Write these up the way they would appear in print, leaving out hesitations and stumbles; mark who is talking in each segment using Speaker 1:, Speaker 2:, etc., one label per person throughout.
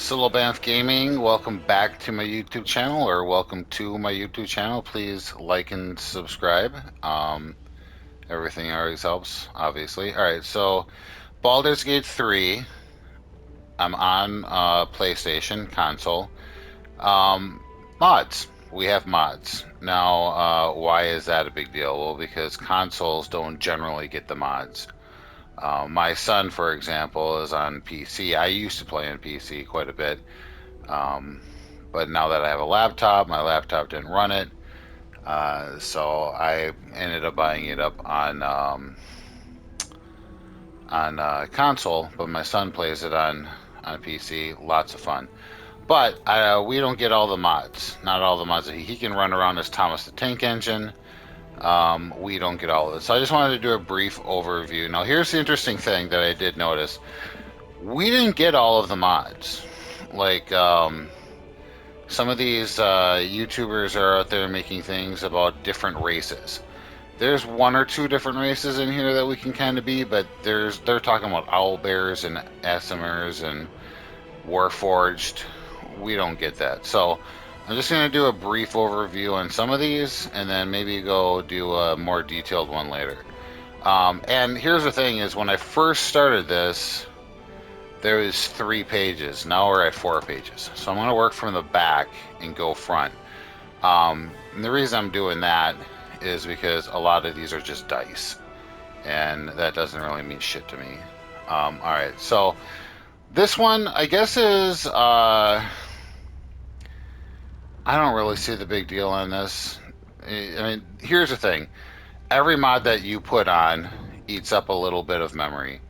Speaker 1: Solobanth Gaming, welcome back to my YouTube channel, or welcome to my YouTube channel. Please like and subscribe. Everything always helps, obviously. All right, so Baldur's Gate 3. I'm on PlayStation console. Um, Mods. We have mods. Now, why is that a big deal? Well, because consoles don't generally get the mods. My son, for example, is on PC. I used to play on PC quite a bit. Um, but now that I have a laptop, my laptop didn't run it. So I ended up buying it up on console, but my son plays it on PC. Lots of fun. But we don't get all the mods. Not all the mods. He can run around as Thomas the Tank Engine. We don't get all of it. So I just wanted to do a brief overview. Now, here's the interesting thing that I did notice. We didn't get all of the mods. Like, some of these YouTubers are out there making things about different races. There's one or two different races in here that we can kind of be, but they're talking about owlbears and Asimers and Warforged. We don't get that. So I'm just going to do a brief overview on some of these, and then maybe go do a more detailed one later. And here's the thing: is when I first started this, there was 3 pages. Now we're at 4 pages. So I'm going to work from the back and go front. And the reason I'm doing that is because a lot of these are just dice, and that doesn't really mean shit to me. All right, so this one, I guess, is I don't really see the big deal on this. I mean, here's the thing: every mod that you put on eats up a little bit of memory.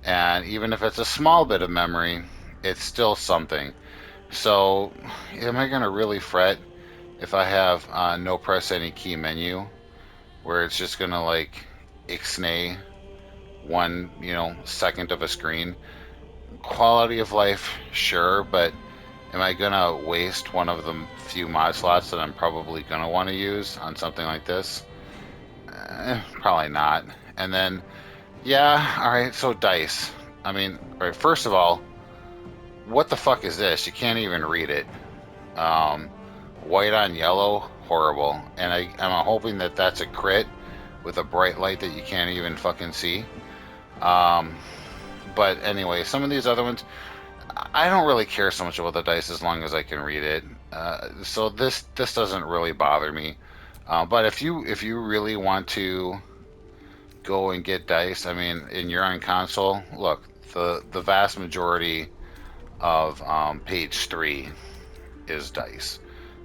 Speaker 1: And even if it's a small bit of memory, it's still something. So, am I going to really fret if I have no press any key menu, where it's just going to like ixnay one, second of a screen? Quality of life, sure, but am I going to waste one of the few mod slots that I'm probably going to want to use on something like this? Probably not. And then, yeah, all right, so dice. I mean, all right, first of all, what the fuck is this? You can't even read it. Um, White on yellow, horrible. And I'm hoping that that's a crit with a bright light that you can't even fucking see. Um, but anyway, some of these other ones, I don't really care so much about the dice as long as I can read it. So this doesn't really bother me. But if you really want to go and get dice, I mean, and you're on console, look, the vast majority of page 3 is dice.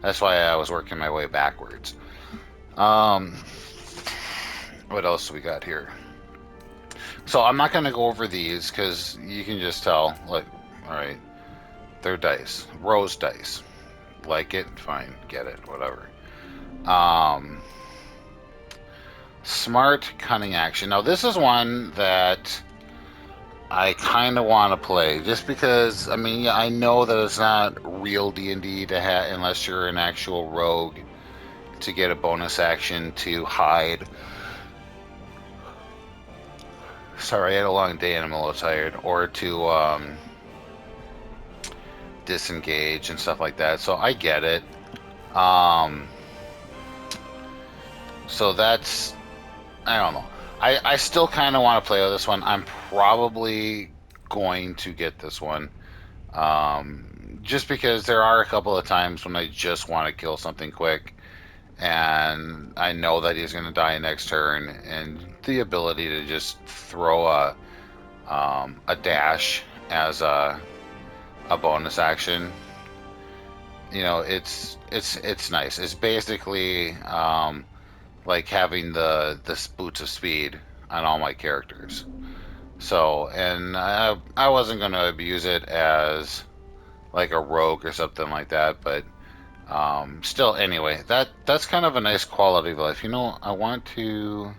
Speaker 1: That's why I was working my way backwards. Um, what else we got here? So I'm not going to go over these because you can just tell, like, all right, they're dice. Rose dice. Like it, fine, get it, whatever. Um, Smart cunning action. Now this is one that I kind of want to play, just because, I mean, yeah, I know that it's not real D&D to have, unless you're an actual rogue, to get a bonus action to hide. Sorry, I had a long day and I'm a little tired. Or to disengage and stuff like that. So I get it. So that's, I don't know. I still kind of want to play with this one. I'm probably going to get this one. Just because there are a couple of times when I just want to kill something quick, and I know that he's going to die next turn, and the ability to just throw a dash as a bonus action, it's nice. It's basically like having the boots of speed on all my characters. So, and I wasn't going to abuse it as like a rogue or something like that, but still, anyway, that's kind of a nice quality of life. I want to.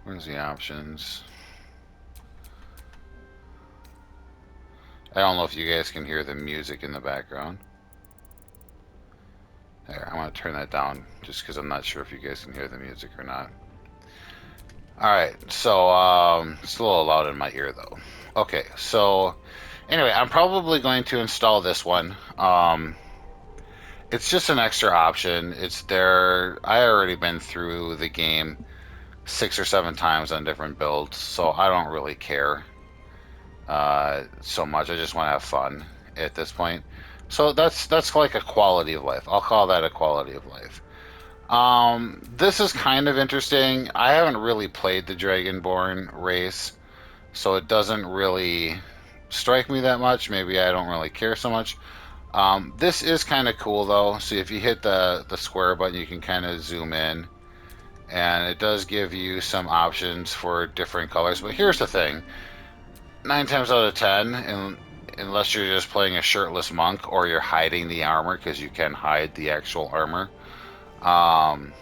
Speaker 1: Where's the options? I don't know if you guys can hear the music in the background. There, I want to turn that down just because I'm not sure if you guys can hear the music or not. All right, so it's a little loud in my ear though. Okay, so Anyway, I'm probably going to install this one. It's just an extra option. It's there. I already been through the game 6 or 7 times on different builds, so I don't really care so much. I just want to have fun at this point. So that's like a quality of life. I'll call that a quality of life. This is kind of interesting. I haven't really played the Dragonborn race, so it doesn't really strike me that much. Maybe I don't really care so much. This is kind of cool though. So if you hit the square button, you can kind of zoom in, and it does give you some options for different colors. But here's the thing: 9 times out of 10, and unless you're just playing a shirtless monk or you're hiding the armor, because you can hide the actual armor, um,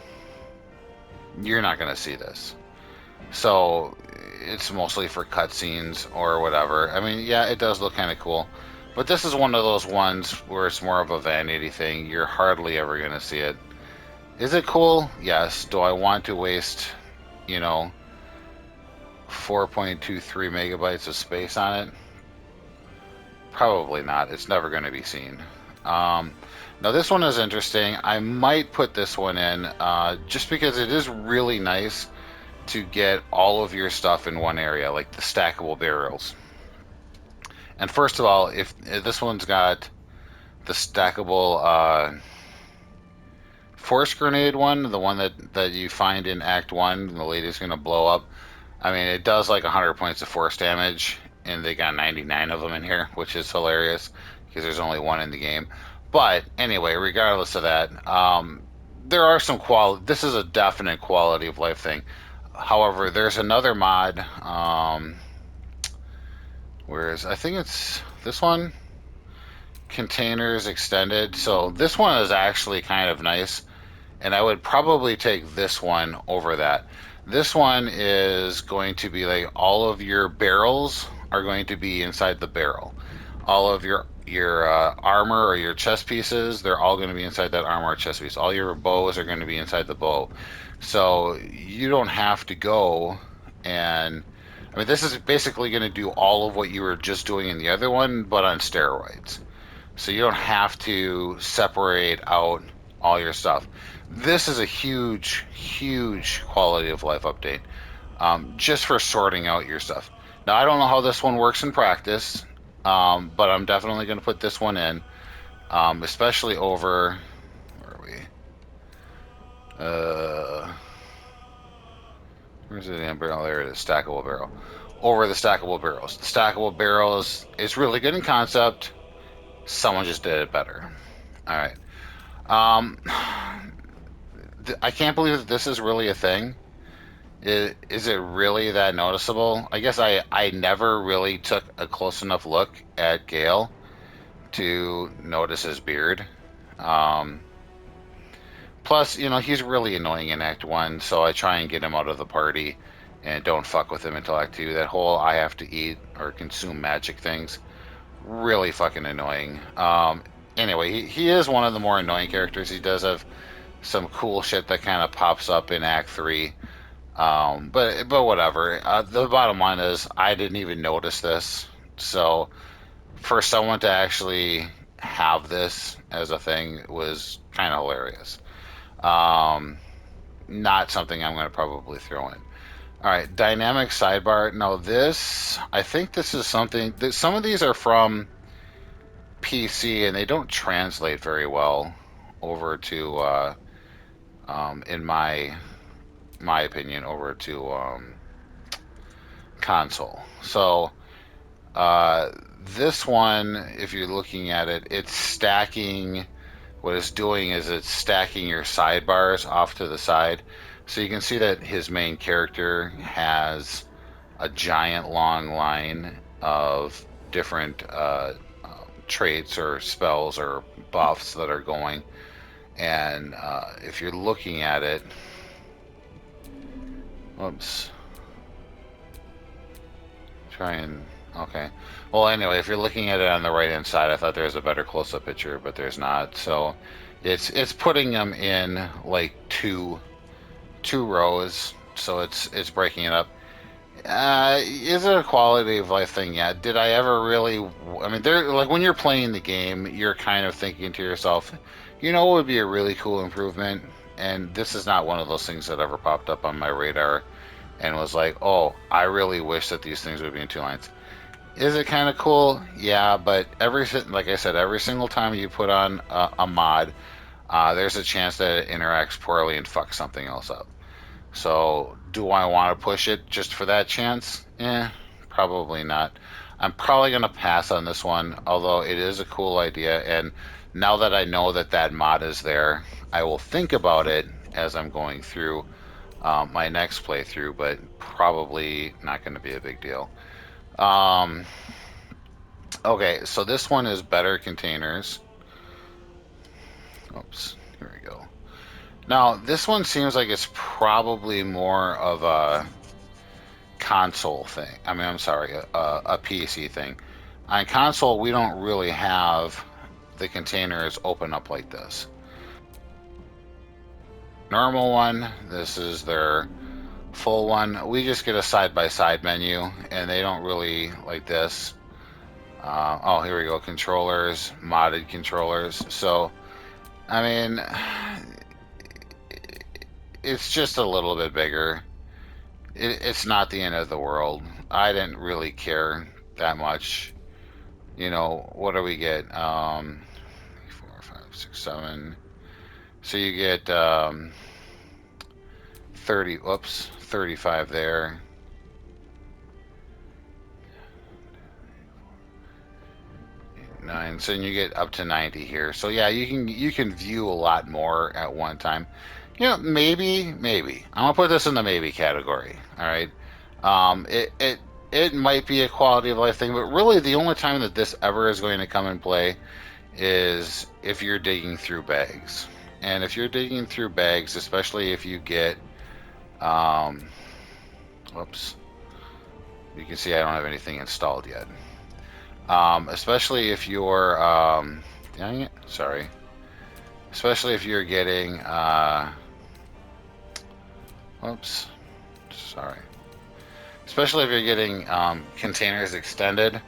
Speaker 1: you're not going to see this. So it's mostly for cutscenes or whatever. I mean, yeah, it does look kind of cool. But this is one of those ones where it's more of a vanity thing. You're hardly ever going to see it. Is it cool? Yes. Do I want to waste, you know, 4.23 megabytes of space on it? Probably not. It's never going to be seen. Now this one is interesting. I might put this one in just because it is really nice to get all of your stuff in one area, like the stackable barrels. And first of all, if this one's got the stackable force grenade one, the one that you find in Act 1, and the lady's going to blow up. I mean, it does like 100 points of force damage, and they got 99 of them in here, which is hilarious because there's only one in the game. But anyway, regardless of that, there are some quality. This is a definite quality of life thing. However, there's another mod. Whereas I think it's this one, containers extended. So this one is actually kind of nice, and I would probably take this one over that. This one is going to be like all of your barrels are going to be inside the barrel. All of your armor or your chest pieces, they're all going to be inside that armor or chest piece. All your bows are going to be inside the bow. So you don't have to go and I mean, this is basically going to do all of what you were just doing in the other one, but on steroids. So you don't have to separate out all your stuff. This is a huge, huge quality of life update just for sorting out your stuff. Now, I don't know how this one works in practice, but I'm definitely going to put this one in, especially over. Where are we? Where's the damn barrel? There it is, stackable barrel. Over the stackable barrels. The stackable barrels is really good in concept. Someone just did it better. All right. I can't believe that this is really a thing. Is it really that noticeable? I guess I never really took a close enough look at Gale to notice his beard. Um, Plus, you know, he's really annoying in Act 1, so I try and get him out of the party and don't fuck with him until Act 2. That whole I have to eat or consume magic things, really fucking annoying. Anyway, he is one of the more annoying characters. He does have some cool shit that kind of pops up in Act 3. But whatever. The bottom line is, I didn't even notice this. So for someone to actually have this as a thing was kind of hilarious. Um, Not something I'm going to probably throw in. All right, dynamic sidebar. Now this, I think this is something that some of these are from PC and they don't translate very well over to, in my opinion, over to console. So this one, if you're looking at it, it's stacking. What it's doing is it's stacking your sidebars off to the side. So you can see that his main character has a giant long line of different traits or spells or buffs that are going. And if you're looking at it, whoops, try and, okay. Well, anyway, if you're looking at it on the right hand side, I thought there was a better close-up picture, but there's not. So it's putting them in like two rows, so it's breaking it up. Is it a quality of life thing? Yeah. Did I ever really? I mean, there like when you're playing the game, you're kind of thinking to yourself, you know, what would be a really cool improvement? And this is not one of those things that ever popped up on my radar and was like, oh, I really wish that these things would be in two lines. Is it kind of cool? Yeah, but like I said, every single time you put on a mod, there's a chance that it interacts poorly and fucks something else up. So, do I want to push it just for that chance? Probably not. I'm probably going to pass on this one, although it is a cool idea. And now that I know that that mod is there, I will think about it as I'm going through my next playthrough, but probably not going to be a big deal. Um, okay, so this one is better containers. Oops, here we go. Now, this one seems like it's probably more of a console thing. I mean, I'm sorry, a PC thing. On console, we don't really have the containers open up like this. Normal one, this is their full one. We just get a side-by-side menu, and they don't really like this. Oh, here we go, controllers, modded controllers. So, I mean, it's just a little bit bigger. It's not the end of the world. I didn't really care that much. You know, what do we get? 4, 5, 6, 7. So you get 30, whoops, 35 there. Nine, so you get up to 90 here. So yeah, you can view a lot more at one time. You know, maybe. I'm gonna put this in the maybe category. All right. It might be a quality of life thing, but really the only time that this ever is going to come in play is if you're digging through bags. And if you're digging through bags, especially if you get, um, whoops, you can see I don't have anything installed yet. Especially if you're, dang it, sorry. Especially if you're getting, whoops, sorry. Especially if you're getting containers extended,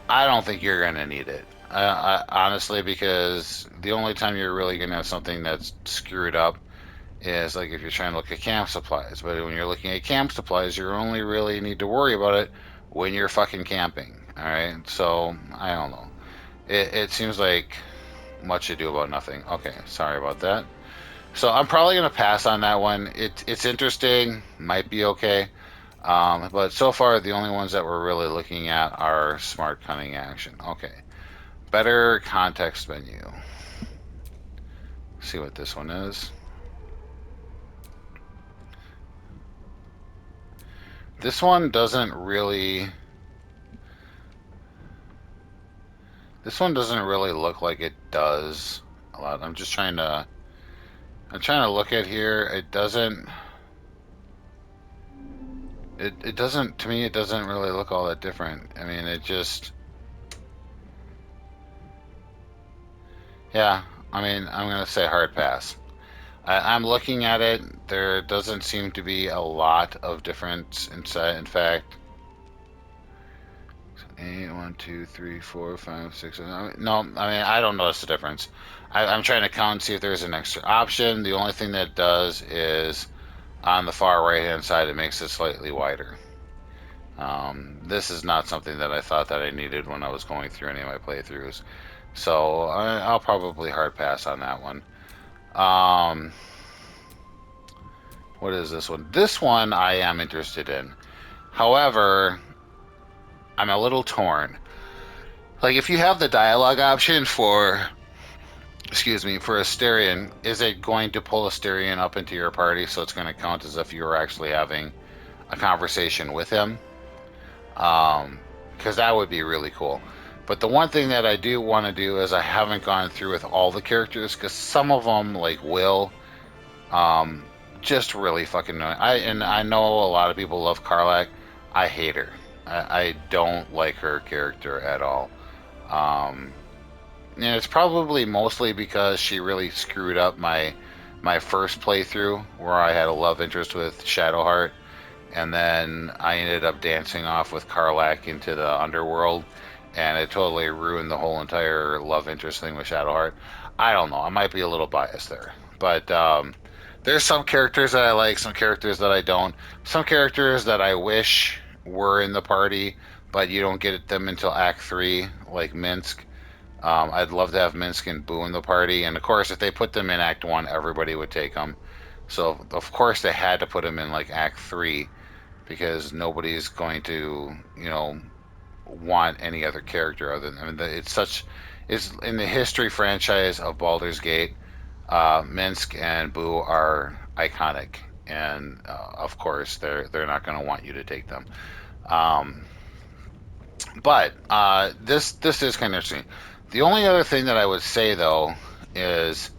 Speaker 1: I don't think you're going to need it. Honestly, because the only time you're really going to have something that's screwed up is like if you're trying to look at camp supplies. But when you're looking at camp supplies, you only really need to worry about it when you're fucking camping. All right. So I don't know. It seems like much ado about nothing. Okay. Sorry about that. So I'm probably gonna pass on that one. It's interesting. Might be okay. But so far the only ones that we're really looking at are smart cunning action. Okay. Better context menu. See what this one is. This one doesn't really. This one doesn't really look like it does a lot. I'm trying to look at here. It doesn't. It doesn't. To me, it doesn't really look all that different. I mean, it just. Yeah. I mean, I'm gonna say hard pass. I'm looking at it. There doesn't seem to be a lot of difference inside. In fact, 8, 1, 2, 3, 4, 5, 6. 7. No, I mean I don't notice the difference. I'm trying to count and see if there's an extra option. The only thing that does is on the far right hand side, it makes it slightly wider. This is not something that I thought that I needed when I was going through any of my playthroughs. So I'll probably hard pass on that one. Um, what is this one? This one I am interested in. However, I'm a little torn. Like if you have the dialogue option for, excuse me, for Asterion, is it going to pull Asterion up into your party so it's going to count as if you were actually having a conversation with him? Because that would be really cool. But the one thing that I do want to do is I haven't gone through with all the characters because some of them, like Will, um, just really fucking annoying. I know a lot of people love Karlach. I hate her. I don't like her character at all. Um, and it's probably mostly because she really screwed up my first playthrough where I had a love interest with Shadowheart, and then I ended up dancing off with Karlach into the underworld, and it totally ruined the whole entire love interest thing with Shadowheart. I don't know. I might be a little biased there, but there's some characters that I like, some characters that I don't, some characters that I wish were in the party, but you don't get them until Act 3, like Minsk. I'd love to have Minsk and Boo in the party, and of course, if they put them in Act 1, everybody would take them. So, of course, they had to put them in like Act 3 because nobody's going to, want any other character other than, I mean, it's such, it's in the history franchise of Baldur's Gate. Minsk and Boo are iconic, and of course they're not going to want you to take them. Um, but this is kind of interesting. The only other thing that I would say though is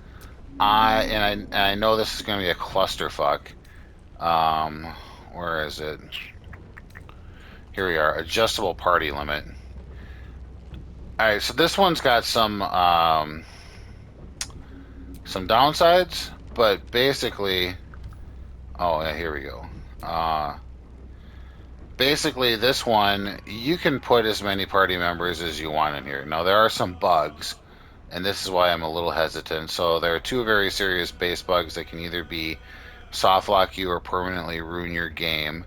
Speaker 1: I know this is going to be a clusterfuck. Um, where is it? Here we are. Adjustable party limit. All right, so this one's got some downsides, but basically, oh yeah, here we go. Uh, Basically, this one you can put as many party members as you want in here. Now there are some bugs, and this is why I'm a little hesitant. So there are two very serious base bugs that can either be soft lock you or permanently ruin your game.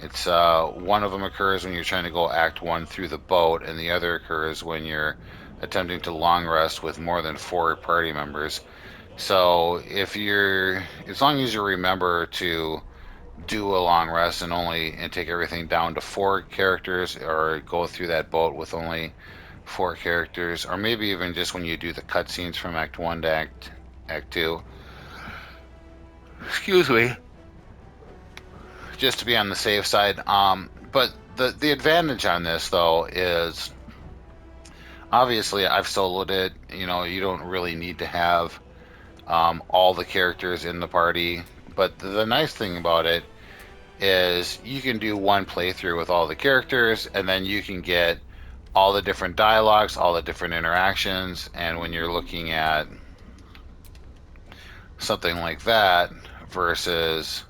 Speaker 1: It's one of them occurs when you're trying to go Act 1 through the boat, and the other occurs when you're attempting to long rest with more than 4 party members. So if you're, as long as you remember to do a long rest and take everything down to 4 characters, or go through that boat with only 4 characters, or maybe even just when you do the cutscenes from Act 1 to Act 2. Excuse me. Just to be on the safe side. But the advantage on this though is obviously I've soloed it. You don't really need to have all the characters in the party. But the nice thing about it is you can do one playthrough with all the characters, and then you can get all the different dialogues, all the different interactions, and when you're looking at something like that versus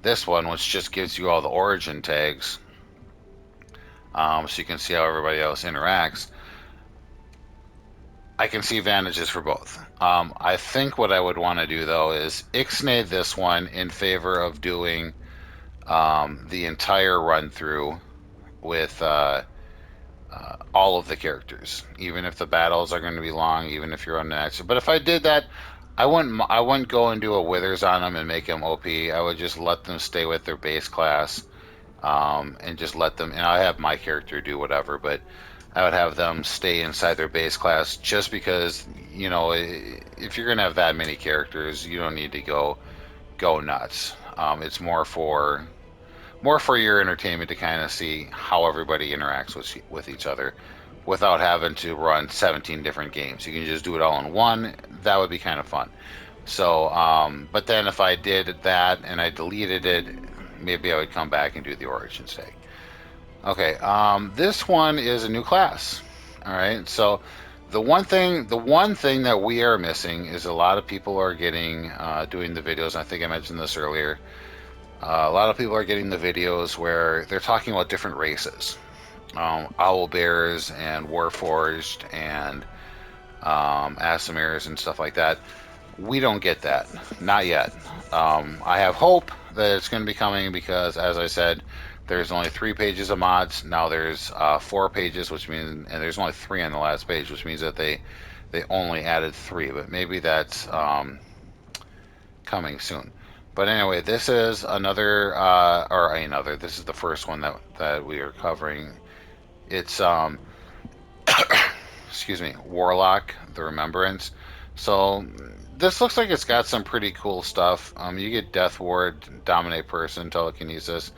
Speaker 1: this one, which just gives you all the origin tags, so you can see how everybody else interacts. I can see advantages for both. I think what I would want to do though is ixnay this one in favor of doing the entire run through with all of the characters, even if the battles are going to be long, even if you're on an action. But if I did that, I wouldn't go and do a withers on them and make them OP. I would just let them stay with their base class, and just let them. And I have my character do whatever, but I would have them stay inside their base class just because if you're going to have that many characters, you don't need to go nuts. It's more for your entertainment to kind of see how everybody interacts with each other without having to run 17 different games. You can just do it all in one. That would be kind of fun. So, but then if I did that and I deleted it, maybe I would come back and do the origin stake. Okay, this one is a new class. All right, so the one thing that we are missing is a lot of people are getting doing the videos. I think I mentioned this earlier. A lot of people are getting the videos where they're talking about different races, owl bears and warforged and Asamirs and stuff like that. We don't get that, not yet. I have hope that it's going to be coming because, as I said, there's only 3 pages of mods. Now there's 4 pages, which means, and there's only 3 on the last page, which means that they only added 3. But maybe that's coming soon. But anyway, this is this is the first one that we are covering. It's excuse me, Warlock, the Remembrance. So this looks like it's got some pretty cool stuff. You get Death Ward, Dominate Person, Telekinesis.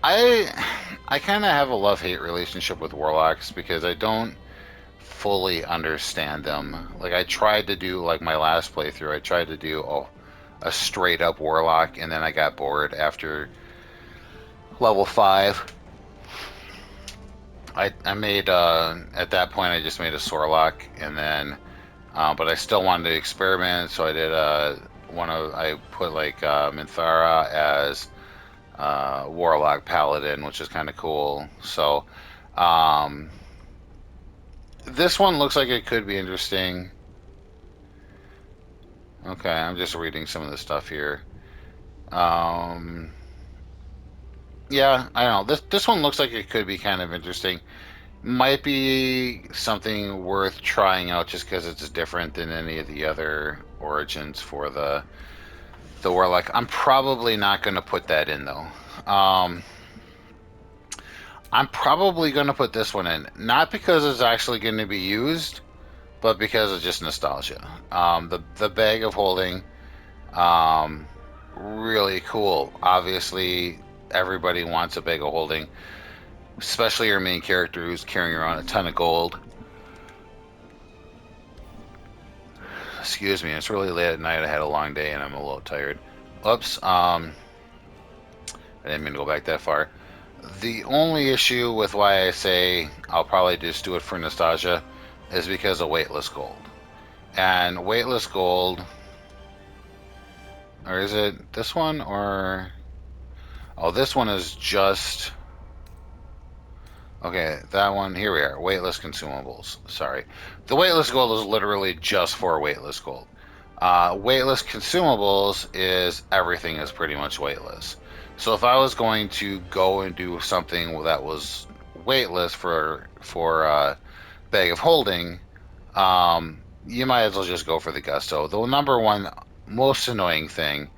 Speaker 1: I kind of have a love-hate relationship with Warlocks because I don't fully understand them. Like I tried to do, like my last playthrough, I tried to do a straight up Warlock, and then I got bored after level 5. I made at that point I just made a Sorlock, and then but I still wanted to experiment, so I did I put like Minthara as Warlock Paladin, which is kind of cool. So um, this one looks like it could be interesting. Okay, I'm just reading some of the stuff here. Um, yeah, I don't know. This one looks like it could be kind of interesting. Might be something worth trying out just because it's different than any of the other origins for the Warlock. I'm probably not going to put that in though. Um, I'm probably going to put this one in, not because it's actually going to be used, but because of just nostalgia. The bag of holding, um, really cool. Obviously, everybody wants a bag of holding, especially your main character who's carrying around a ton of gold. Excuse me, it's really late at night. I had a long day and I'm a little tired. Oops. I didn't mean to go back that far. The only issue with why I say I'll probably just do it for nostalgia is because of weightless gold. And weightless gold, or is it this one or... Oh, this one is just... Okay, that one, here we are, weightless consumables. Sorry. The weightless gold is literally just for weightless gold. Weightless consumables is everything is pretty much weightless. So if I was going to go and do something that was weightless for bag of holding, you might as well just go for the gusto. The number one most annoying thing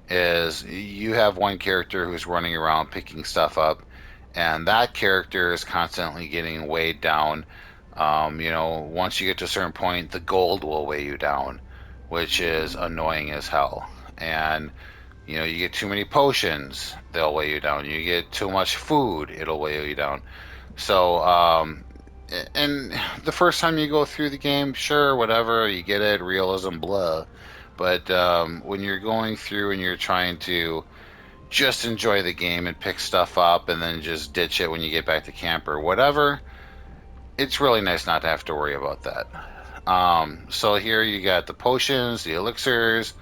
Speaker 1: is you have one character who's running around picking stuff up, and that character is constantly getting weighed down. Once you get to a certain point, the gold will weigh you down, which is annoying as hell. And you get too many potions, they'll weigh you down. You get too much food, it'll weigh you down. So, and the first time you go through the game, sure, whatever, you get it, realism, blah. But when you're going through and you're trying to just enjoy the game and pick stuff up and then just ditch it when you get back to camp or whatever, it's really nice not to have to worry about that. So here you got the potions, the elixirs,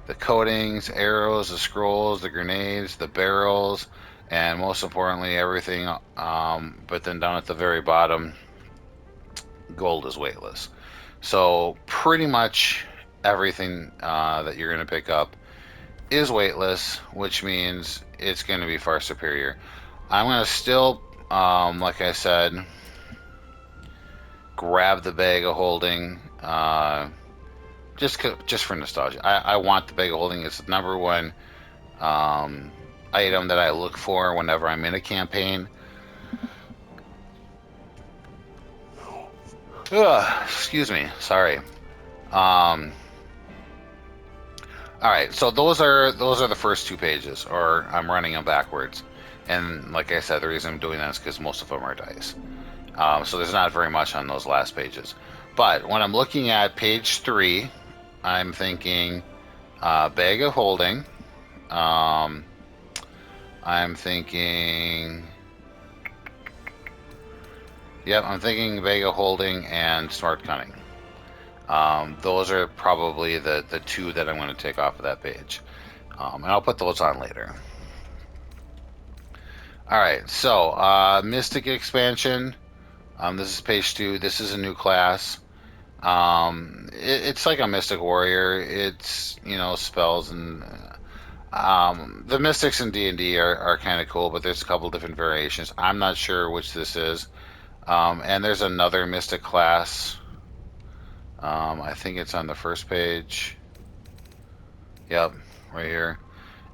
Speaker 1: the coatings, arrows, the scrolls, the grenades, the barrels, and most importantly, everything. But then down at the very bottom, gold is weightless. So pretty much everything that you're going to pick up is weightless, which means it's going to be far superior. I'm going to still, like I said, grab the bag of holding, just for nostalgia. I want the bag of holding. It's the number one item that I look for whenever I'm in a campaign. Ugh, excuse me. Sorry. All right, so those are the first two pages, or I'm running them backwards. And like I said, the reason I'm doing that is because most of them are dice. So there's not very much on those last pages. But when I'm looking at page 3, I'm thinking bag of holding. I'm thinking... Yep, I'm thinking bag of holding and smart cunning. Those are probably the two that I'm going to take off of that page. And I'll put those on later. Alright, so Mystic expansion. This is page 2. This is a new class. It's like a Mystic Warrior. It's, spells and... the Mystics in D&D are kind of cool, but there's a couple different variations. I'm not sure which this is. And there's another Mystic class. I think it's on the first page. Yep, right here.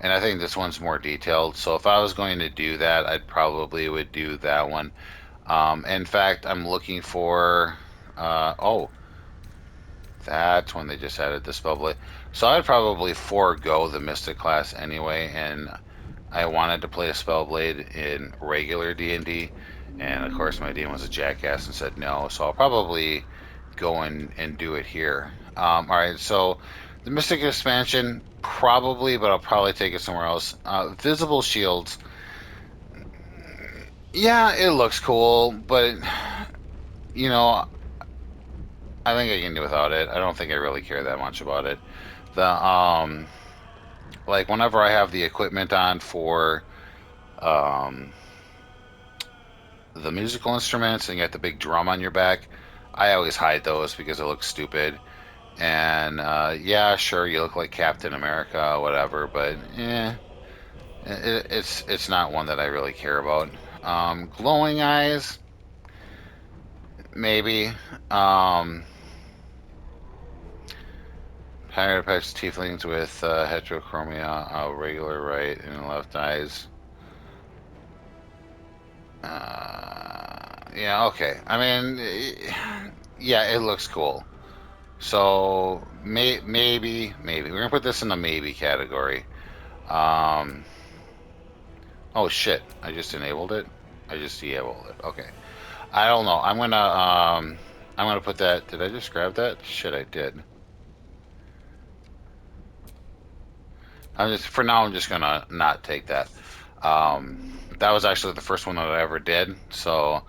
Speaker 1: And I think this one's more detailed. So if I was going to do that, I'd probably would do that one. In fact, I'm looking for... oh, that's when they just added the Spellblade. So I'd probably forego the Mystic class anyway, and I wanted to play a Spellblade in regular D&D, and of course my DM was a jackass and said no, so I'll probably go and do it here. Alright, so the Mystic expansion, probably, but I'll probably take it somewhere else. Visible shields. Yeah, it looks cool, but, I think I can do without it. I don't think I really care that much about it. Like, whenever I have the equipment on for um, the musical instruments and you got the big drum on your back. I always hide those because it looks stupid. And yeah, sure, you look like Captain America, whatever, but it's not one that I really care about. Glowing eyes, maybe. Um, Higher apex tieflings with heterochromia, regular right and left eyes. Yeah, okay. I mean, yeah, it looks cool. So maybe we're gonna put this in the maybe category. Um, oh shit! I just enabled it. I just enabled it. Okay. I don't know. I'm gonna put that. Did I just grab that? Shit, I did. I'm just for now. I'm just gonna not take that. That was actually the first one that I ever did, so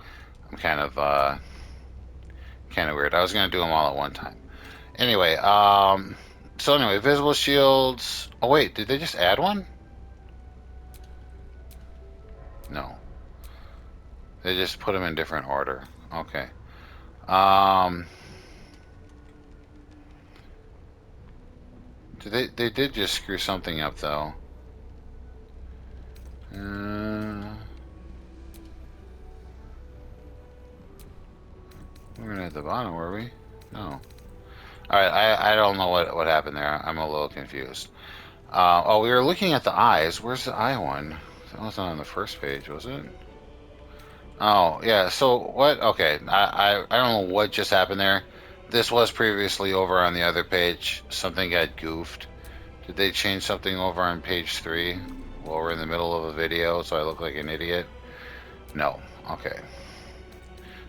Speaker 1: I'm kind of weird. I was gonna do them all at one time. Anyway, so anyway, visible shields. Oh wait, did they just add one? No, they just put them in different order. Okay. Um, did they did just screw something up though. We weren't at the bottom, were we? No. All right, I don't know what happened there. I'm a little confused. Oh, we were looking at the eyes. Where's the eye one? That wasn't on the first page, was it? Oh, yeah. So what? Okay, I don't know what just happened there. This was previously over on the other page. Something got goofed. Did they change something over on page 3 while we're in the middle of a video so I look like an idiot? No. Okay.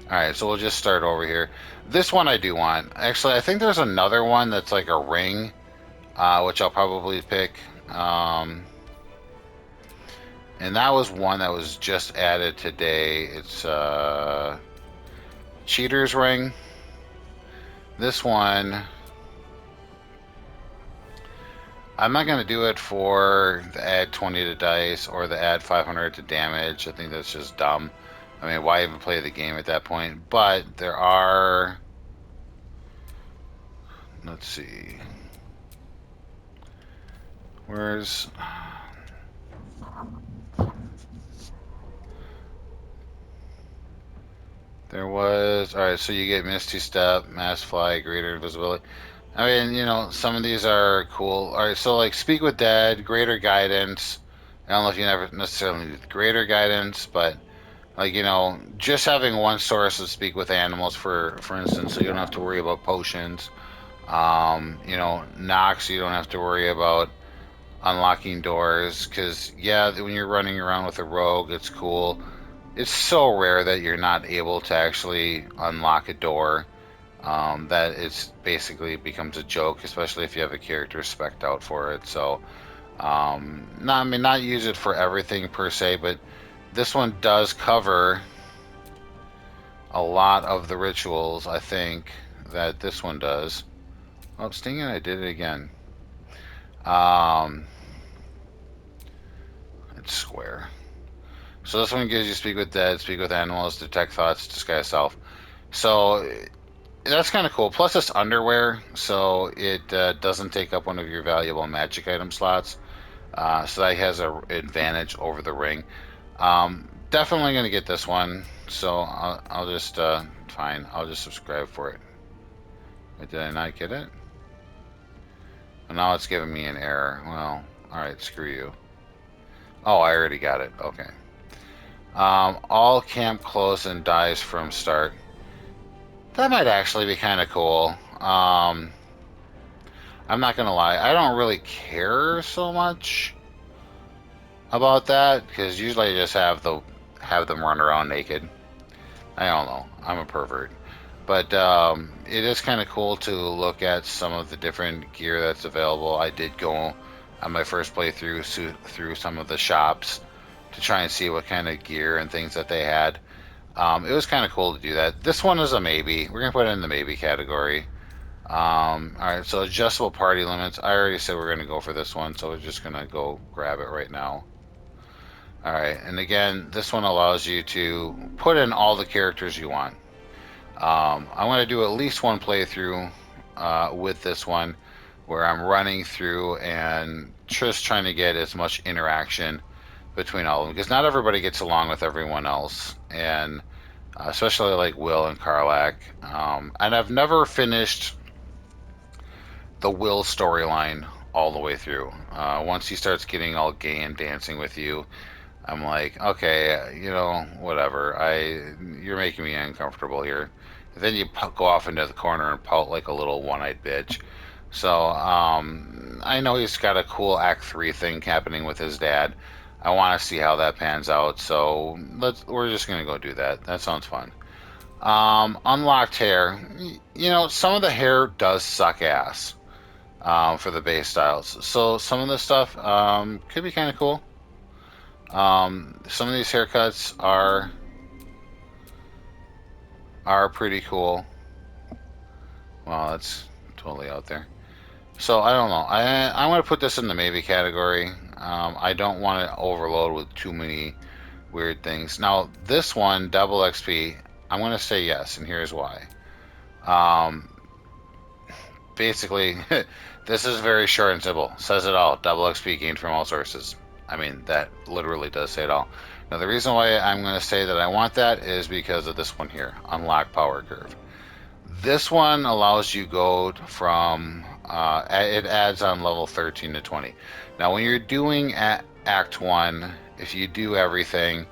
Speaker 1: All right, so we'll just start over here. This one I do want. Actually, I think there's another one that's like a ring, which I'll probably pick. And that was one that was just added today. It's Cheater's Ring. This one, I'm not going to do it for the add 20 to dice or the add 500 to damage. I think that's just dumb. I mean, why even play the game at that point? But there are... Let's see. Where's... There was... Alright, so you get Misty Step, Mass Fly, Greater Invisibility. I mean, you know, some of these are cool. Alright, so like Speak with Dead, Greater Guidance. I don't know if you never necessarily need Greater Guidance, but like, you know, just having one source to speak with animals, for instance, so you don't have to worry about potions. You know, Nox, you don't have to worry about unlocking doors, because, yeah, when you're running around with a rogue, it's cool. It's so rare that you're not able to actually unlock a door, that it's basically becomes a joke, especially if you have a character spec'd out for it. So, not, I mean, not use it for everything per se, but this one does cover a lot of the rituals, I think, that this one does. Oh, stinging, I did it again. It's square. So this one gives you speak with dead, speak with animals, detect thoughts, disguise self. So that's kind of cool. Plus it's underwear, so it doesn't take up one of your valuable magic item slots. So that has an advantage over the ring. Definitely going to get this one, so I'll just, fine, I'll just subscribe for it. Wait, did I not get it? And now it's giving me an error. Well, alright, screw you. Oh, I already got it. Okay. All camp close and dies from start. That might actually be kind of cool. I'm not gonna lie, I don't really care so much about that, because usually I just have them run around naked. I don't know. I'm a pervert. But it is kind of cool to look at some of the different gear that's available. I did go on my first playthrough through some of the shops to try and see what kind of gear and things that they had. It was kind of cool to do that. This one is a maybe. We're going to put it in the maybe category. Alright, so adjustable party limits. I already said we're going to go for this one, so we're just going to go grab it right now. All right, and again, this one allows you to put in all the characters you want. I want to do at least one playthrough with this one where I'm running through and just trying to get as much interaction between all of them because not everybody gets along with everyone else, and especially like Will and Karlach. And I've never finished the Will storyline all the way through. Once he starts getting all gay and dancing with you, I'm like, okay, whatever. You're making me uncomfortable here. And then you go off into the corner and pout like a little one-eyed bitch. So I know he's got a cool Act 3 thing happening with his dad. I want to see how that pans out. So we're just gonna go do that. That sounds fun. Unlocked hair. Some of the hair does suck ass for the base styles. So some of this stuff could be kind of cool. Some of these haircuts are pretty cool. Well, that's totally out there. So I don't know. I'm gonna put this in the maybe category. I don't want to overload with too many weird things. Now this one, double XP, I'm gonna say yes, and here's why. Um, Basically, this is very short and simple. Says it all. Double XP gained from all sources. I mean, that literally does say it all. Now, the reason why I'm going to say that I want that is because of this one here, Unlock Power Curve. This one allows you go from, it adds on level 13 to 20. Now, when you're doing Act 1, if you do everything,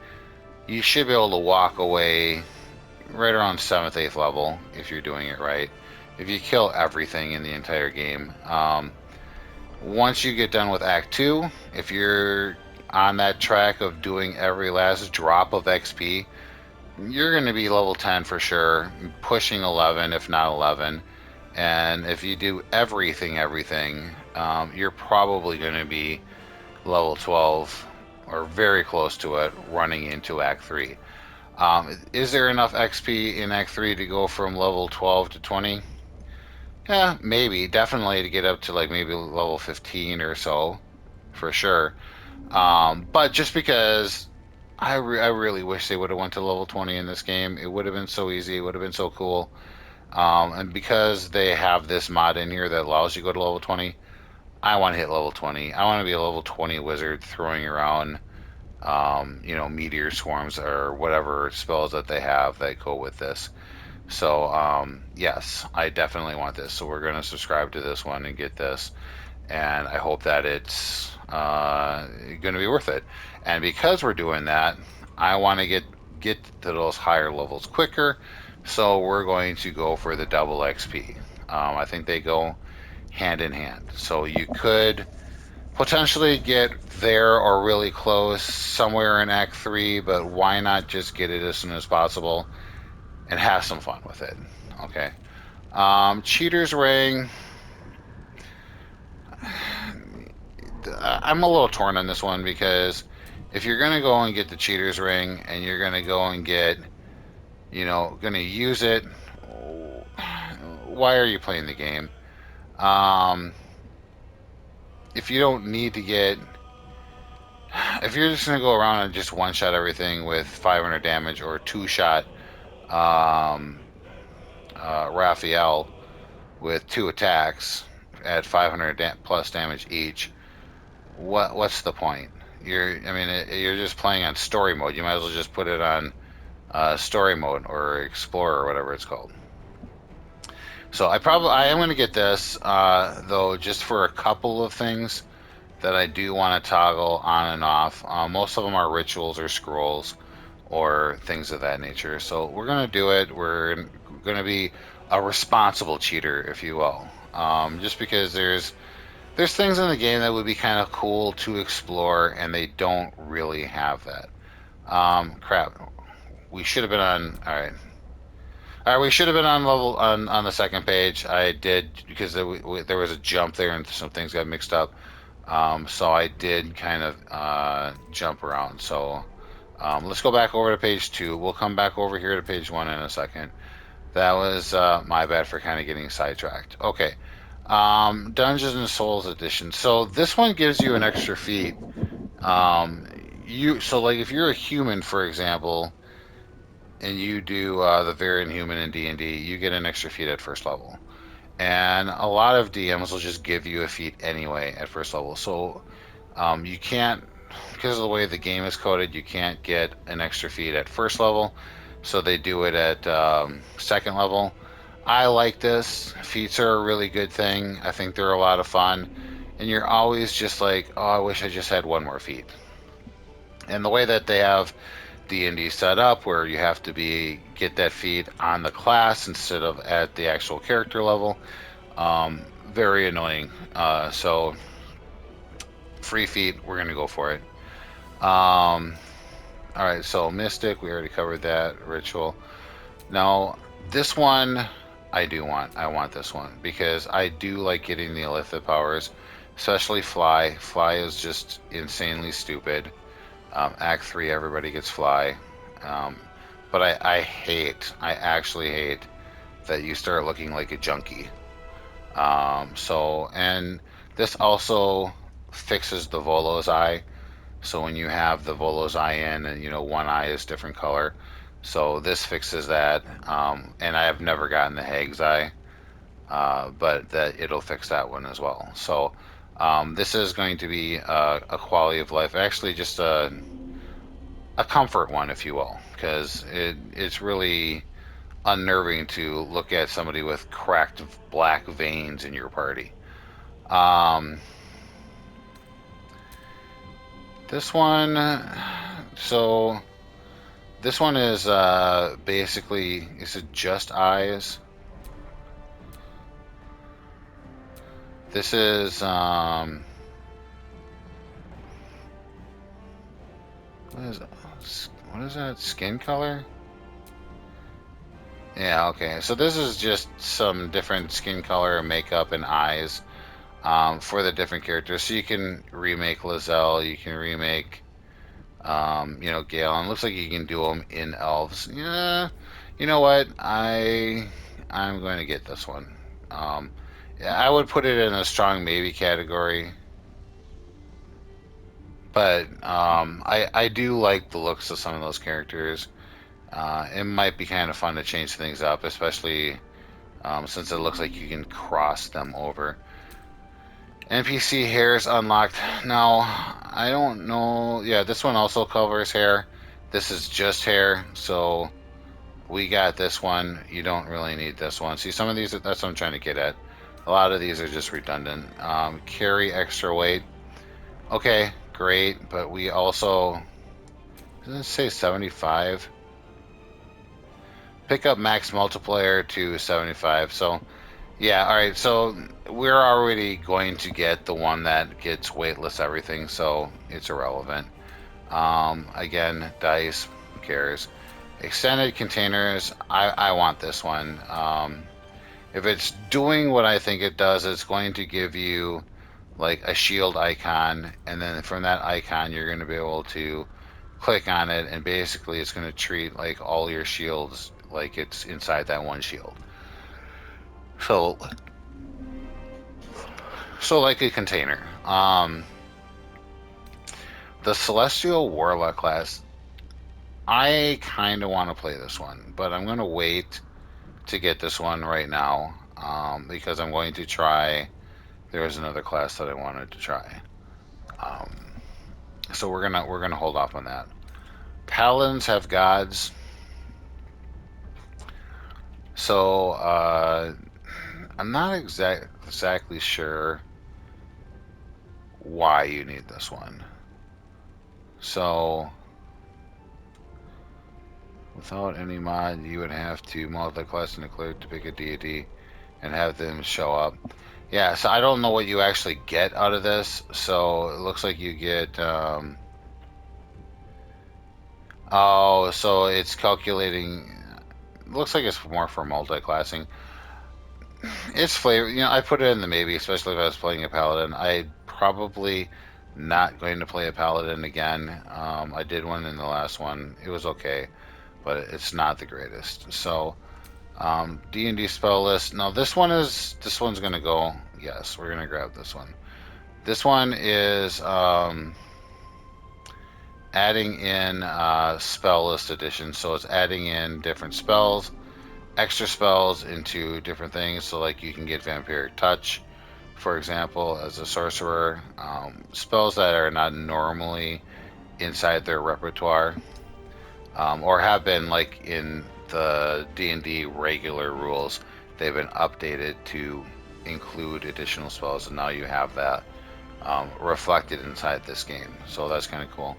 Speaker 1: you should be able to walk away right around 7th, 8th level if you're doing it right. If you kill everything in the entire game. Once you get done with Act 2, if you're on that track of doing every last drop of XP, you're going to be level 10 for sure, pushing 11 if not 11. And if you do everything, you're probably going to be level 12 or very close to it running into Act 3. Is there enough XP in Act 3 to go from level 12 to 20? Yeah, maybe. Definitely to get up to like maybe level 15 or so, for sure. But just because I really wish they would have went to level 20 in this game. It would have been so easy. It would have been so cool. And because they have this mod in here that allows you to go to level 20, I want to hit level 20. I want to be a level 20 wizard throwing around, meteor swarms or whatever spells that they have that go with this. So, yes, I definitely want this. So we're going to subscribe to this one and get this. And I hope that it's going to be worth it. And because we're doing that, I want to get to those higher levels quicker. So we're going to go for the double XP. I think they go hand in hand. So you could potentially get there or really close somewhere in Act 3, but why not just get it as soon as possible and have some fun with it? Okay. Cheater's Ring. I'm a little torn on this one because if you're going to go and get the Cheater's Ring and you're going to go and get, going to use it, why are you playing the game? If you don't need to get, if you're just going to go around and just one-shot everything with 500 damage or two-shot Raphael with 2 attacks at 500 plus damage each, what's the point? You're just playing on story mode. You might as well just put it on story mode or explorer or whatever it's called. So I am going to get this though, just for a couple of things that I do want to toggle on and off. Most of them are rituals or scrolls or things of that nature. So we're going to do it. We're going to be a responsible cheater, if you will. Just because there's things in the game that would be kind of cool to explore, and they don't really have that. Crap. We should have been on. All right. All right. We should have been on level on the second page. I did because there was a jump there, and some things got mixed up. So I did kind of jump around. So let's go back over to page 2. We'll come back over here to page 1 in a second. That was my bad for kind of getting sidetracked. Okay. Dungeons and Souls edition. So this one gives you an extra feat. so like if you're a human, for example, and you do the variant human in D&D, you get an extra feat at first level. And a lot of DMs will just give you a feat anyway at first level. So you can't, because of the way the game is coded, you can't get an extra feat at first level. So they do it at second level. I like this. Feats are a really good thing. I think they're a lot of fun. And you're always just like, oh, I wish I just had one more feat. And the way that they have D&D set up, where you have to get that feat on the class instead of at the actual character level, very annoying. So free feat, we're gonna go for it. All right, so Mystic, we already covered that. Ritual. Now, this one I do want. I want this one because I do like getting the Illithid powers, especially Fly. Fly is just insanely stupid. Act 3, everybody gets Fly. Um, but I actually hate that you start looking like a junkie. And this also fixes the Volo's eye. So when you have the Volo's eye in, and one eye is different color, so this fixes that. And I have never gotten the Hag's eye, but that it'll fix that one as well. So this is going to be a quality of life, actually just a comfort one, if you will, because it's really unnerving to look at somebody with cracked black veins in your party. Um, this one, so this one is basically, is it just eyes? This is what is that? Skin color? Yeah, okay. So this is just some different skin color, makeup, and eyes for the different characters. So you can remake Lizelle, you can remake, Gale. And it looks like you can do them in elves. Yeah, you know what? I'm going to get this one. Yeah, I would put it in a strong maybe category, but I do like the looks of some of those characters. It might be kind of fun to change things up, especially since it looks like you can cross them over. NPC hair is unlocked. Now, I don't know. Yeah, this one also covers hair. This is just hair, so we got this one. You don't really need this one. See, some of these, that's what I'm trying to get at. A lot of these are just redundant. Carry extra weight. Okay, great, but we also, doesn't it say 75? Pick up max multiplier to 75. So, yeah, all right. So we're already going to get the one that gets weightless everything, so it's irrelevant. Again, dice, who cares? Extended containers, I want this one. If it's doing what I think it does, it's going to give you like a shield icon, and then from that icon, you're going to be able to click on it, and basically it's going to treat like all your shields like it's inside that one shield. So, like a container. The Celestial Warlock class, I kind of want to play this one, but I'm going to wait to get this one right now because I'm going to try. There was another class that I wanted to try, so we're gonna hold off on that. Paladins have gods, so I'm not exactly sure why you need this one. So without any mod, you would have to multi-class and declare to pick a deity and have them show up. Yeah, so I don't know what you actually get out of this. So it looks like you get. Oh, so it's calculating. Looks like it's more for multi-classing. It's flavor. I put it in the maybe, especially if I was playing a paladin. I probably not going to play a paladin again. I did one in the last one. It was okay, but it's not the greatest. So D&D spell list. Now this one's gonna go. Yes, we're gonna grab this one. This one is adding in spell list addition. So it's adding in different spells, extra spells into different things. So like you can get vampiric touch, for example, as a sorcerer. Spells that are not normally inside their repertoire, or have been like in the D&D regular rules. They've been updated to include additional spells, and now you have that reflected inside this game. So that's kind of cool.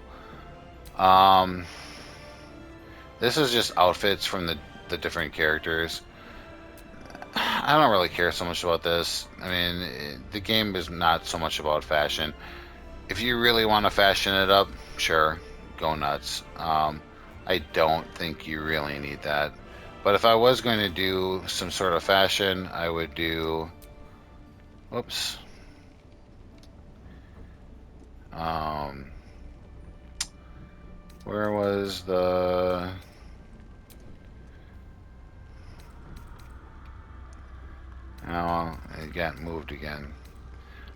Speaker 1: This is just outfits from the different characters. I don't really care so much about this. I mean, the game is not so much about fashion. If you really want to fashion it up, sure, go nuts. I don't think you really need that. But if I was going to do some sort of fashion, I would do... Whoops. Where was the... Oh, it got moved again.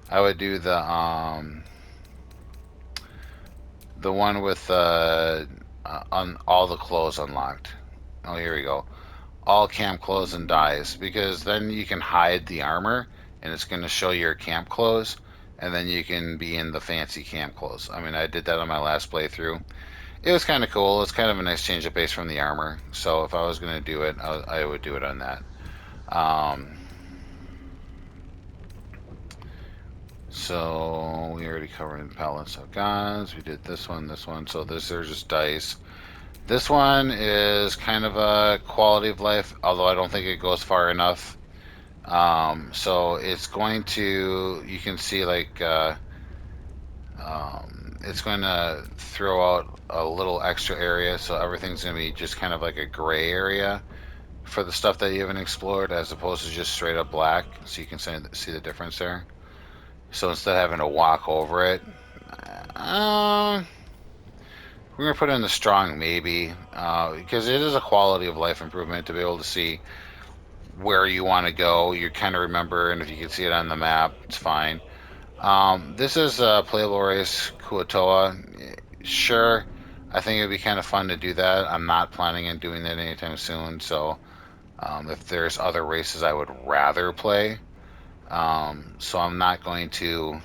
Speaker 1: I would do the one with on all the clothes unlocked. Oh, here we go. All camp clothes and dyes, because then you can hide the armor and it's going to show your camp clothes, and then you can be in the fancy camp clothes. I mean, I did that on my last playthrough. It was kind of cool. It's kind of a nice change of pace from the armor. So if I was going to do it, I would do it on that. So we already covered palettes of gods. We did this one, this one. So they're just dice. This one is kind of a quality of life, although I don't think it goes far enough. So it's going to, you can see like, it's going to throw out a little extra area. So everything's going to be just kind of like a gray area for the stuff that you haven't explored, as opposed to just straight up black. So you can see the difference there. So instead of having to walk over it, we're going to put in the strong maybe, because it is a quality of life improvement to be able to see where you want to go. You kind of remember, and if you can see it on the map, it's fine. This is a playable race, Kuatoa. Sure, I think it would be kind of fun to do that. I'm not planning on doing that anytime soon, so if there's other races I would rather play, so I'm not going to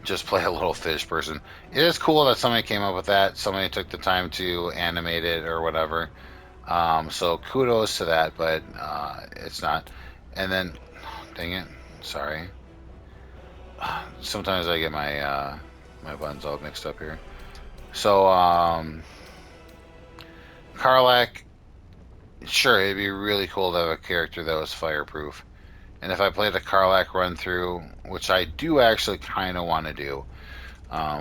Speaker 1: just play a little fish person. It is cool that somebody came up with that. Somebody took the time to animate it or whatever. So kudos to that, but it's not. And then, dang it, sorry. Sometimes I get my my buttons all mixed up here. So Karlach, sure, it'd be really cool to have a character that was fireproof. And if I played a Karlach run through, which I do actually kind of want to do,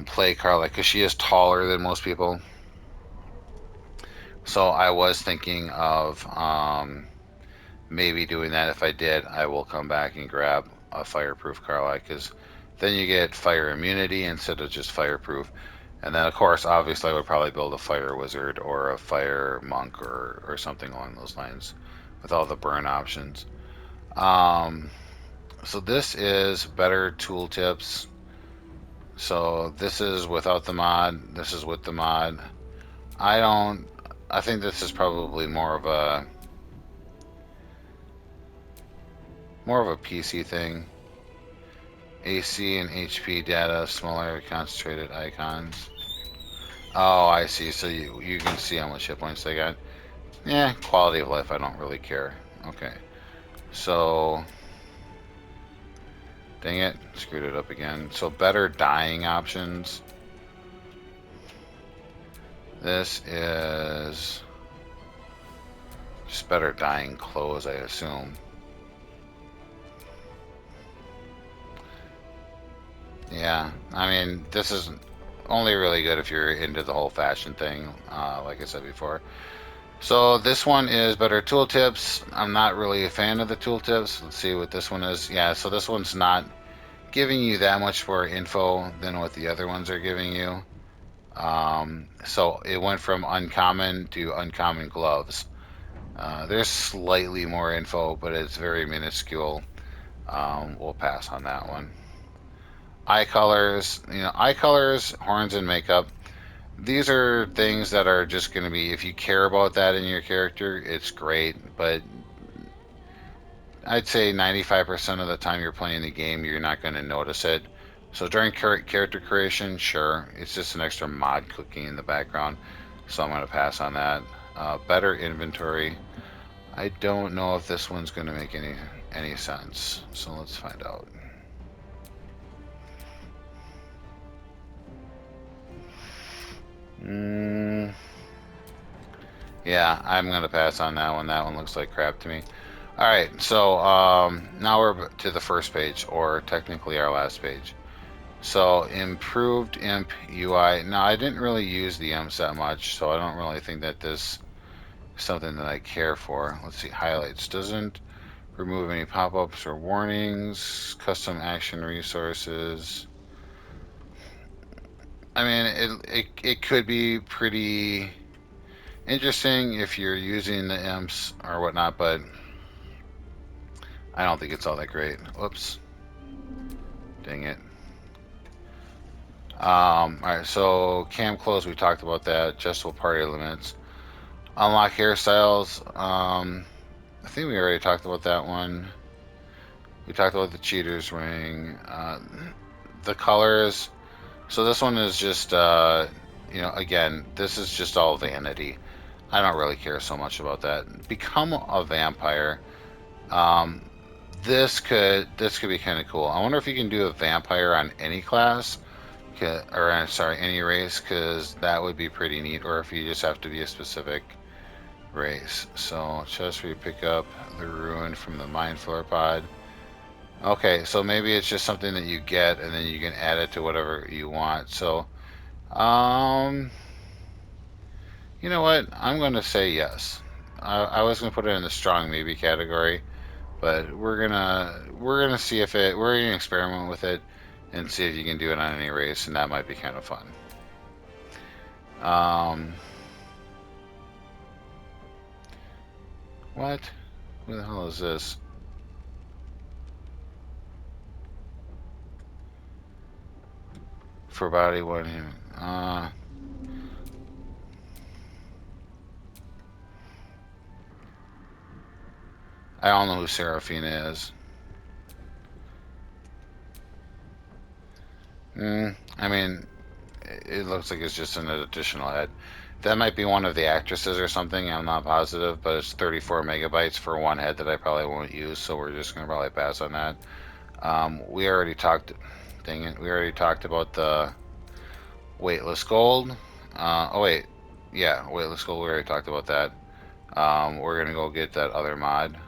Speaker 1: play Karlach because she is taller than most people. So I was thinking of maybe doing that. If I did, I will come back and grab a fireproof Karlach, because then you get fire immunity instead of just fireproof. And then, of course, obviously, I would probably build a fire wizard or a fire monk or something along those lines with all the burn options. So this is better tooltips. So this is without the mod. This is with the mod. I think this is probably more of a PC thing. AC and HP data, smaller concentrated icons. Oh, I see. So you can see how much hit points they got. Yeah, quality of life, I don't really care. Okay. So, dang it, screwed it up again. So better dyeing options. This is just better dyeing clothes, I assume. Yeah, I mean, this is only really good if you're into the whole fashion thing, like I said before. So this one is better tooltips. I'm not really a fan of the tooltips. Let's see what this one is. Yeah, so this one's not giving you that much more info than what the other ones are giving you. So it went from uncommon to uncommon gloves. There's slightly more info, but it's very minuscule. We'll pass on that one. eye colors, eye colors, horns, and makeup. These are things that are just going to be, if you care about that in your character, it's great. But I'd say 95% of the time you're playing the game, you're not going to notice it. So during character creation, sure, it's just an extra mod cooking in the background. So I'm going to pass on that. Better inventory. I don't know if this one's going to make any sense. So let's find out. Yeah, I'm going to pass on that one. That one looks like crap to me. All right, so now we're to the first page, or technically our last page. So improved imp UI. Now I didn't really use the imps that much, so I don't really think that this is something that I care for. Let's see, highlights. Doesn't remove any pop-ups or warnings. Custom action resources. I mean, it could be pretty interesting if you're using the imps or whatnot, but I don't think it's all that great. Whoops. Dang it. Alright, so cam close, we talked about that. Adjustable party limits. Unlock hairstyles. I think we already talked about that one. We talked about the cheater's ring. The colors. So this one is just, again, this is just all vanity. I don't really care so much about that. Become a vampire. This could be kind of cool. I wonder if you can do a vampire on any class, or sorry, any race, because that would be pretty neat. Or if you just have to be a specific race. So just where you pick up the ruin from the mine floor pod. Okay, so maybe it's just something that you get, and then you can add it to whatever you want. So, you know what? I'm going to say yes. I was going to put it in the strong maybe category, but we're gonna see if we're gonna experiment with it and see if you can do it on any race, and that might be kind of fun. What? Who the hell is this? For body one human. I don't know who Serafina is. I mean, it looks like it's just an additional head. That might be one of the actresses or something. I'm not positive, but it's 34 megabytes for one head that I probably won't use, so we're just gonna probably pass on that. We already talked. Dang it, we already talked about the weightless gold. Oh wait, yeah, weightless gold. We already talked about that. We're gonna go get that other mod.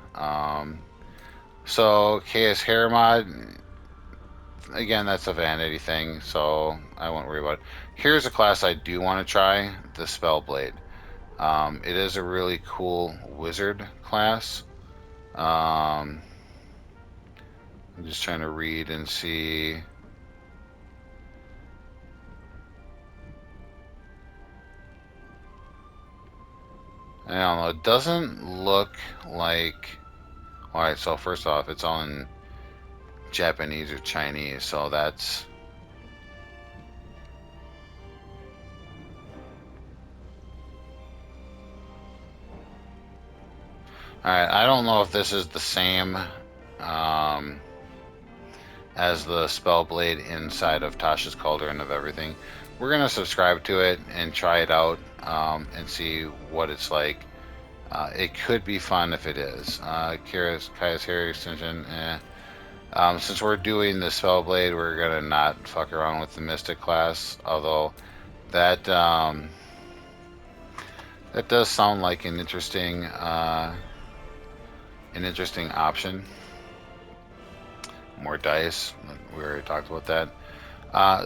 Speaker 1: So KS hair mod. Again, that's a vanity thing, so I won't worry about it. Here's a class I do want to try: the Spellblade. It is a really cool wizard class. I'm just trying to read and see. I don't know. It doesn't look like. Alright, so first off, it's all in Japanese or Chinese, so that's. Alright, I don't know if this is the same as the Spellblade inside of Tasha's Cauldron of Everything. We're going to subscribe to it and try it out and see what it's like. It could be fun if it is. Kaya's hair extension, since we're doing the Spellblade, we're going to not fuck around with the Mystic class, although that that does sound like an interesting option. More dice. We already talked about that.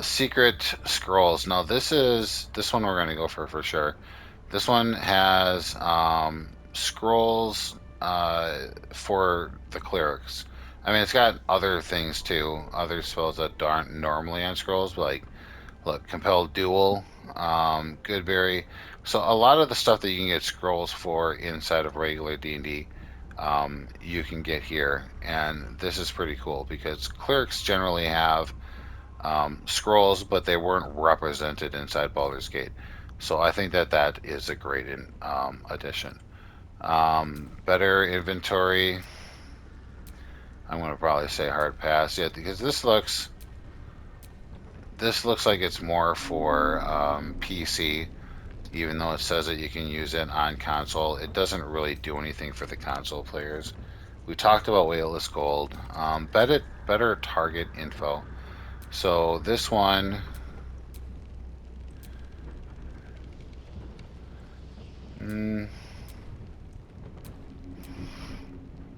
Speaker 1: Secret scrolls. Now this one we're going to go for sure. This one has scrolls for the clerics. I mean, it's got other things too, other spells that aren't normally on scrolls, but like, look, compel duel, Goodberry. So a lot of the stuff that you can get scrolls for inside of regular D&D, you can get here, and this is pretty cool because clerics generally have scrolls, but they weren't represented inside Baldur's Gate. So I think that that is a great addition. Better inventory. I'm going to probably say hard pass, yeah, because this looks like it's more for PC. Even though it says that you can use it on console, it doesn't really do anything for the console players. We talked about weightless gold. Better target info. So this one, mm,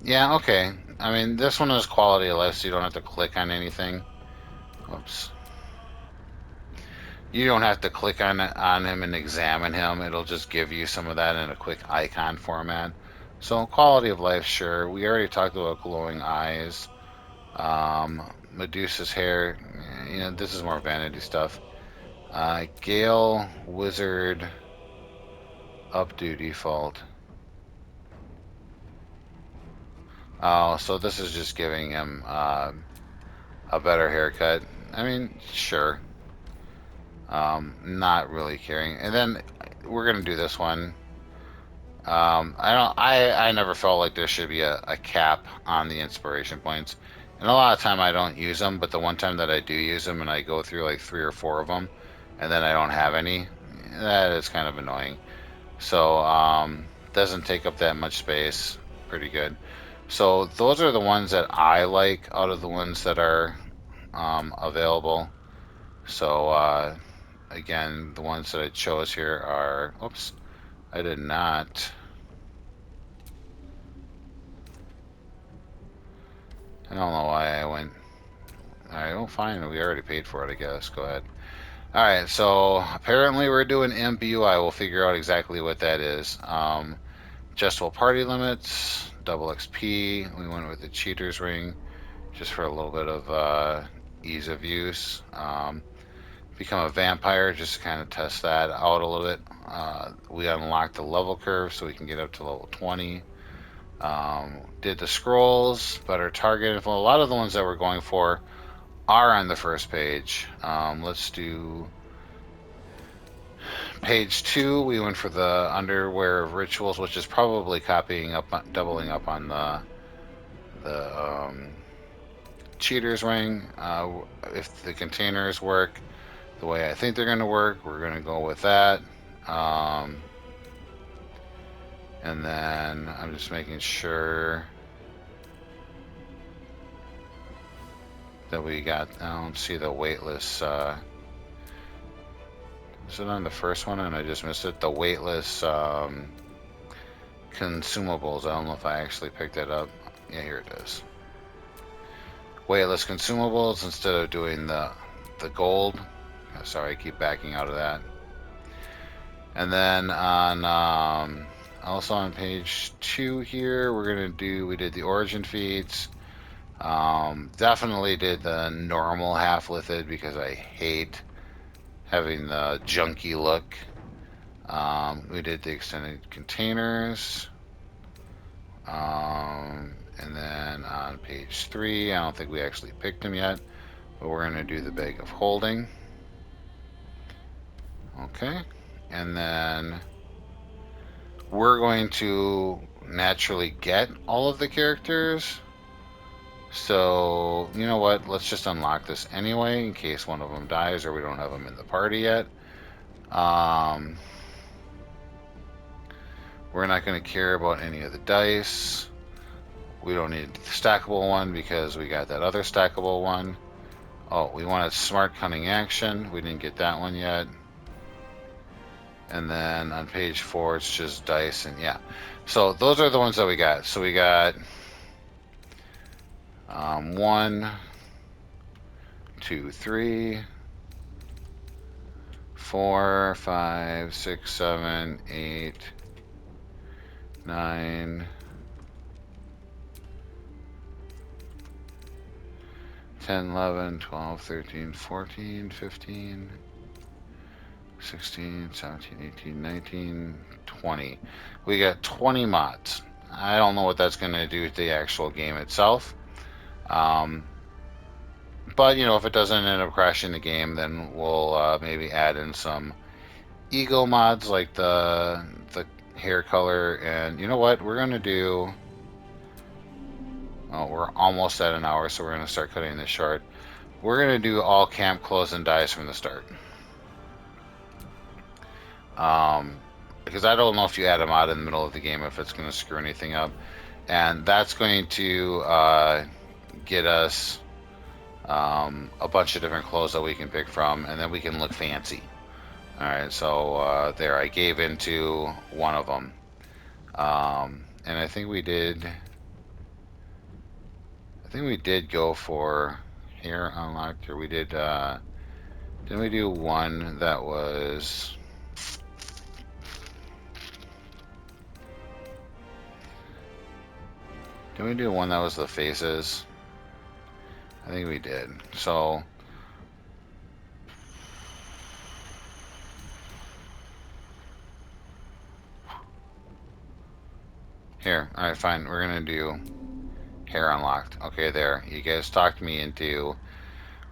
Speaker 1: yeah, okay. I mean, this one is quality of life, so you don't have to click on anything. Oops. You don't have to click on him and examine him. It'll just give you some of that in a quick icon format. So quality of life, sure. We already talked about glowing eyes. Medusa's hair, this is more vanity stuff. Gale, Wizard, updo default. Oh, so this is just giving him a better haircut. I mean, sure. Not really caring. And then we're gonna do this one. I never felt like there should be a cap on the inspiration points. And a lot of time I don't use them, but the one time that I do use them and I go through like 3 or 4 of them and then I don't have any, that is kind of annoying. So, doesn't take up that much space. Pretty good. So those are the ones that I like out of the ones that are available. So, again, the ones that I chose here are, oops, I did not. I don't know why I went. Alright, well, fine. We already paid for it, I guess. Go ahead. Alright, so apparently we're doing MBUI. We'll figure out exactly what that is. Adjustable party limits, double XP. We went with the cheater's ring just for a little bit of ease of use. Become a vampire just to kind of test that out a little bit. We unlocked the level curve so we can get up to level 20. Did the scrolls, better target info. A lot of the ones that we're going for are on the first page. Let's do page 2. We went for the underwear of rituals, which is probably doubling up on the cheater's ring. If the containers work the way I think they're going to work, we're going to go with that. And then I'm just making sure that we got, I don't see the weightless, is it on the first one and I just missed it? The weightless consumables. I don't know if I actually picked that up. Yeah, here it is. Weightless consumables instead of doing the gold. Sorry, I keep backing out of that. And then on also on page 2 here, we did the origin feats. Definitely did the normal half with it because I hate having the junky look. We did the extended containers. And then on page 3, I don't think we actually picked them yet, but we're going to do the bag of holding. Okay. And then we're going to naturally get all of the characters. So, you know what? Let's just unlock this anyway in case one of them dies or we don't have them in the party yet. We're not going to care about any of the dice. We don't need the stackable one because we got that other stackable one. Oh, we wanted smart cunning action. We didn't get that one yet. And then on page 4, it's just dice and yeah. So those are the ones that we got. So we got 1, 2, 3, 4, 5, 6, 7, 8, 9, 10, 11, 12, 13, 14, 15, 16, 17, 18, 19, 20. We got 20 mods. I don't know what that's going to do to the actual game itself. But you know, if it doesn't end up crashing the game, then we'll maybe add in some ego mods like the hair color. And you know what? We're gonna do. Oh, we're almost at an hour, so we're gonna start cutting this short. We're gonna do all camp clothes and dies from the start. Because I don't know if you add a mod in the middle of the game if it's gonna screw anything up, and that's going to get us a bunch of different clothes that we can pick from, and then we can look fancy. All right, so there, I gave into one of them, and I think we did. I think we did go for hair unlocked, or we did. Didn't we do one that was? Didn't we do one that was the faces? I think we did. So. Here, alright, fine. We're gonna do hair unlocked. Okay, there. You guys talked me into.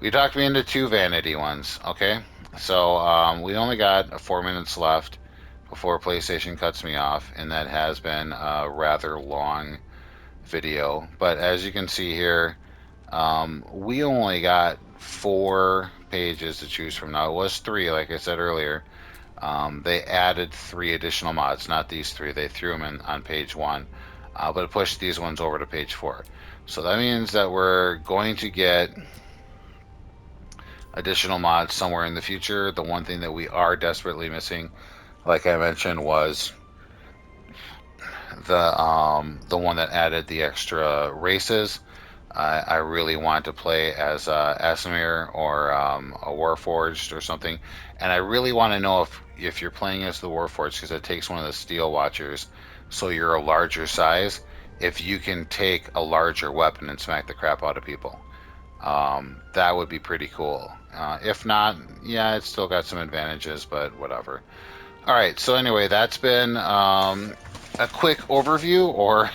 Speaker 1: You talked me into two vanity ones. Okay, so we only got 4 minutes left before PlayStation cuts me off, and that has been a rather long video. But as you can see here, we only got 4 pages to choose from. Now it was three, like I said earlier. They added 3 additional mods, not these three. They threw them in on page 1, but it pushed these ones over to page 4. So that means that we're going to get additional mods somewhere in the future. The one thing that we are desperately missing, like I mentioned, was the one that added the extra races. I really want to play as Asimir or a Warforged or something, and I really want to know if you're playing as the Warforged, because it takes one of the Steel Watchers, so you're a larger size. If you can take a larger weapon and smack the crap out of people, that would be pretty cool. If not, yeah, it's still got some advantages, but whatever. All right, so anyway, that's been a quick overview, or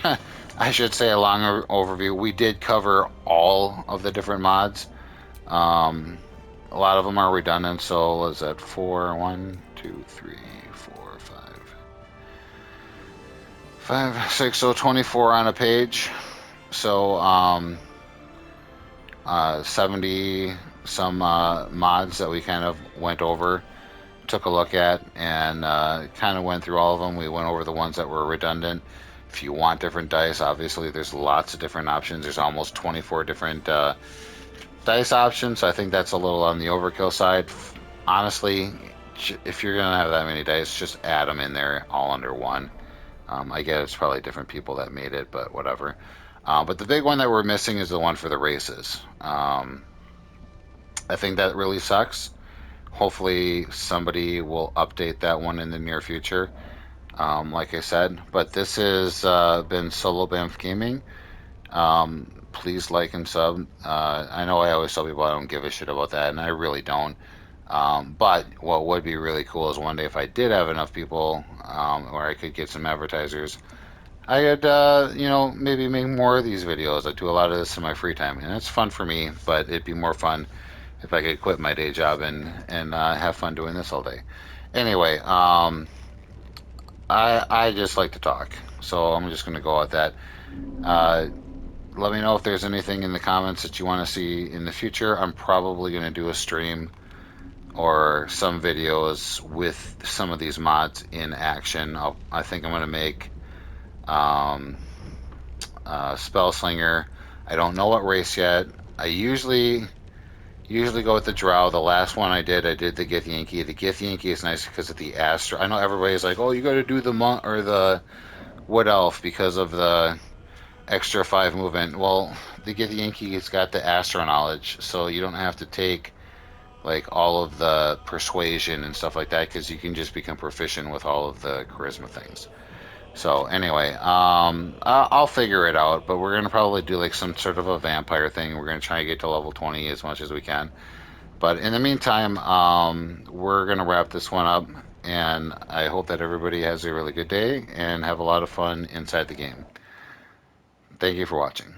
Speaker 1: I should say a long overview. We did cover all of the different mods. Um, a lot of them are redundant, so is that 4? 1, 2, 3, 4, 5, 6, so 24 on a page. So 70 some mods that we kind of went over, took a look at, and kind of went through all of them. We went over the ones that were redundant. If you want different dice, obviously there's lots of different options. There's almost 24 different dice options. So I think that's a little on the overkill side. Honestly, if you're gonna have that many dice, just add them in there all under one. I guess it's probably different people that made it, but whatever. But the big one that we're missing is the one for the races. I think that really sucks. Hopefully somebody will update that one in the near future. Like I said, but this has been Solo Bamf Gaming. Please like and sub. I know I always tell people I don't give a shit about that, and I really don't. But what would be really cool is one day if I did have enough people where I could get some advertisers, I could, maybe make more of these videos. I do a lot of this in my free time, and it's fun for me, but it'd be more fun if I could quit my day job and have fun doing this all day. Anyway, I just like to talk, so I'm just going to go at that. Uh, Let me know if there's anything in the comments that you want to see in the future. I'm probably going to do a stream or some videos with some of these mods in action. I think I'm going to make um, Spell Slinger. I don't know what race yet. I usually go with the Drow. The last one I did the Githyanki. The Githyanki is nice because of the Astra. I know everybody's like, oh, you got to do the Monk or the Wood Elf because of the extra 5 movement. Well, the Githyanki's got the Astra knowledge, so you don't have to take like all of the persuasion and stuff like that, because you can just become proficient with all of the charisma things. So anyway, I'll figure it out, but we're gonna probably do like some sort of a vampire thing. We're gonna try and get to level 20 as much as we can. But in the meantime, we're gonna wrap this one up, and I hope that everybody has a really good day and have a lot of fun inside the game. Thank you for watching.